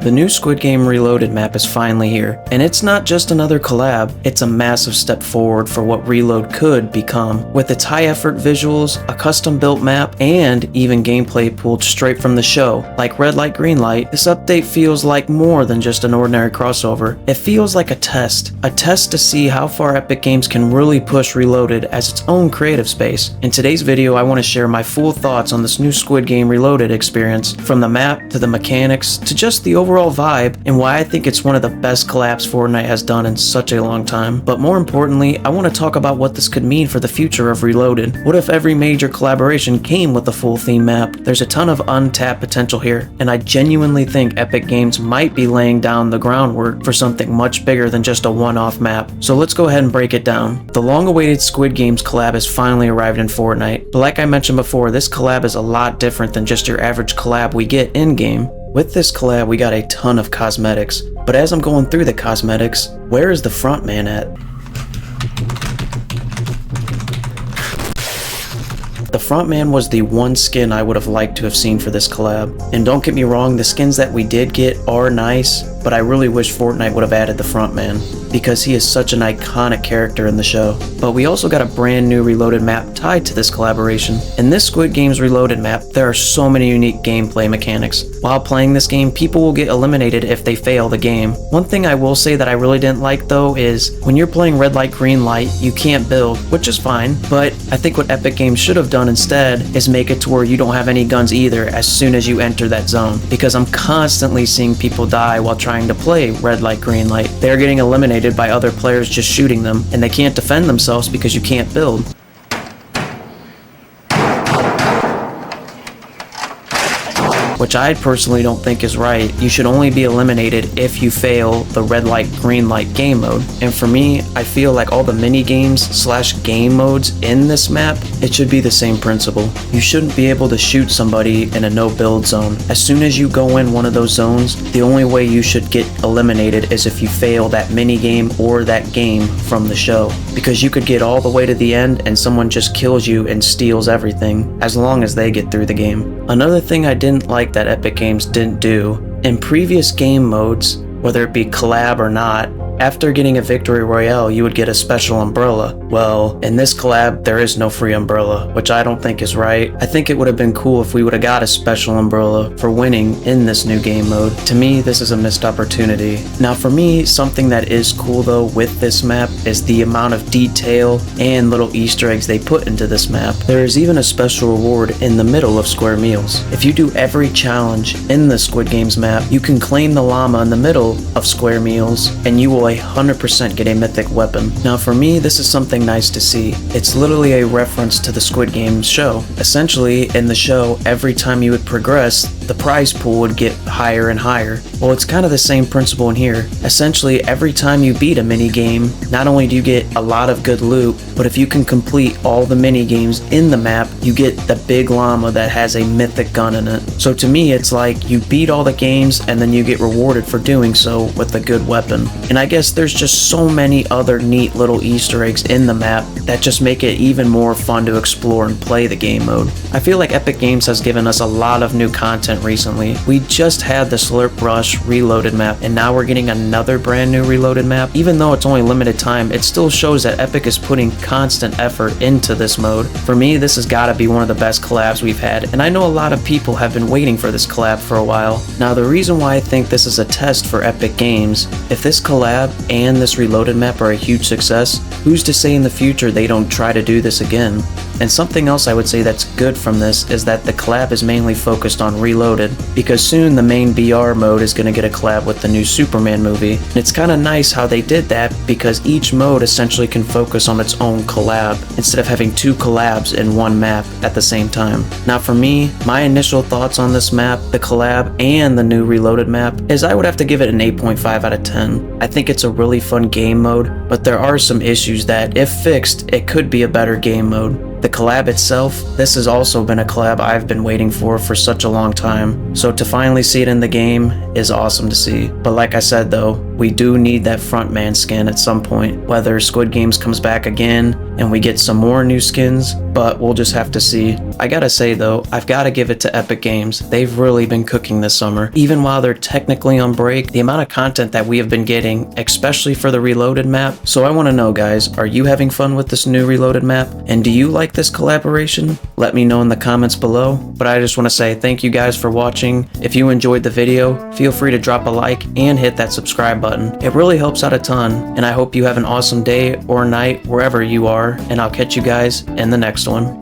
The new Squid Game Reloaded map is finally here, and it's not just another collab, it's a massive step forward for what Reload could become. With its high effort visuals, a custom built map, and even gameplay pulled straight from the show. Like red light, green light, this update feels like more than just an ordinary crossover. It feels like a test to see how far Epic Games can really push Reloaded as its own creative space. In today's video, I want to share my full thoughts on this new Squid Game Reloaded experience, from the map to the mechanics to just the overall vibe, and why I think it's one of the best collabs Fortnite has done in such a long time. But more importantly, I want to talk about what this could mean for the future of Reloaded. What if every major collaboration came with a full theme map? There's a ton of untapped potential here, and I genuinely think Epic Games might be laying down the groundwork for something much bigger than just a one-off map. So let's go ahead and break it down. The long-awaited Squid Games collab has finally arrived in Fortnite, but like I mentioned before, this collab is a lot different than just your average collab we get in-game. With this collab, we got a ton of cosmetics, but as I'm going through the cosmetics, where is the front man at? The frontman was the one skin I would have liked to have seen for this collab. And don't get me wrong, the skins that we did get are nice, but I really wish Fortnite would have added the frontman, because he is such an iconic character in the show. But we also got a brand new Reloaded map tied to this collaboration. In this Squid Game's Reloaded map, there are so many unique gameplay mechanics. While playing this game, people will get eliminated if they fail the game. One thing I will say that I really didn't like though is, when you're playing red light, green light, you can't build, which is fine, but I think what Epic Games should have done instead is make it to where you don't have any guns either as soon as you enter that zone, because I'm constantly seeing people die while trying to play red light, green light. They're getting eliminated by other players just shooting them, and they can't defend themselves because you can't build. Which I personally don't think is right. You should only be eliminated if you fail the red light, green light game mode. And for me, I feel like all the mini games / game modes in this map, it should be the same principle. You shouldn't be able to shoot somebody in a no build zone. As soon as you go in one of those zones, the only way you should get eliminated is if you fail that mini game or that game from the show. Because you could get all the way to the end and someone just kills you and steals everything, as long as they get through the game. Another thing I didn't like that Epic Games didn't do, in previous game modes, whether it be collab or not, after getting a victory royale, you would get a special umbrella. Well, in this collab, there is no free umbrella, which I don't think is right. I think it would have been cool if we would have got a special umbrella for winning in this new game mode. To me, this is a missed opportunity. Now for me, something that is cool though with this map is the amount of detail and little Easter eggs they put into this map. There is even a special reward in the middle of square meals. If you do every challenge in the Squid Games map, you can claim the llama in the middle of square meals, and you will 100% get a mythic weapon. Now for me, this is something nice to see. It's literally a reference to the Squid Game show. Essentially, in the show, every time you would progress, the prize pool would get higher and higher. Well, it's kind of the same principle in here. Essentially, every time you beat a mini game, not only do you get a lot of good loot, but if you can complete all the mini games in the map, you get the big llama that has a mythic gun in it. So to me, it's like you beat all the games and then you get rewarded for doing so with a good weapon. And I guess there's just so many other neat little Easter eggs in the map that just make it even more fun to explore and play the game mode. I feel like Epic Games has given us a lot of new content recently. We just had the Slurp Rush Reloaded map, and now we're getting another brand new Reloaded map. Even though it's only limited time, it still shows that Epic is putting constant effort into this mode. For me, this has got to be one of the best collabs we've had, and I know a lot of people have been waiting for this collab for a while. Now the reason why I think this is a test for Epic Games, if this collab and this Reloaded map are a huge success, who's to say in the future they don't try to do this again? And something else I would say that's good from this is that the collab is mainly focused on Reloaded, because soon the main BR mode is going to get a collab with the new Superman movie. And it's kind of nice how they did that, because each mode essentially can focus on its own collab, instead of having two collabs in one map at the same time. Now for me, my initial thoughts on this map, the collab, and the new Reloaded map, is I would have to give it an 8.5 out of 10. I think it's a really fun game mode, but there are some issues that, if fixed, it could be a better game mode. The collab itself, this has also been a collab I've been waiting for such a long time, so to finally see it in the game is awesome to see. But like I said though, we do need that frontman skin at some point, whether Squid Games comes back again and we get some more new skins, but we'll just have to see. I gotta say though, I've gotta give it to Epic Games. They've really been cooking this summer. Even while they're technically on break, the amount of content that we have been getting, especially for the Reloaded map. So I wanna know guys, are you having fun with this new Reloaded map? And do you like this collaboration? Let me know in the comments below. But I just wanna say thank you guys for watching. If you enjoyed the video, feel free to drop a like and hit that subscribe button. It really helps out a ton, and I hope you have an awesome day or night wherever you are, and I'll catch you guys in the next one.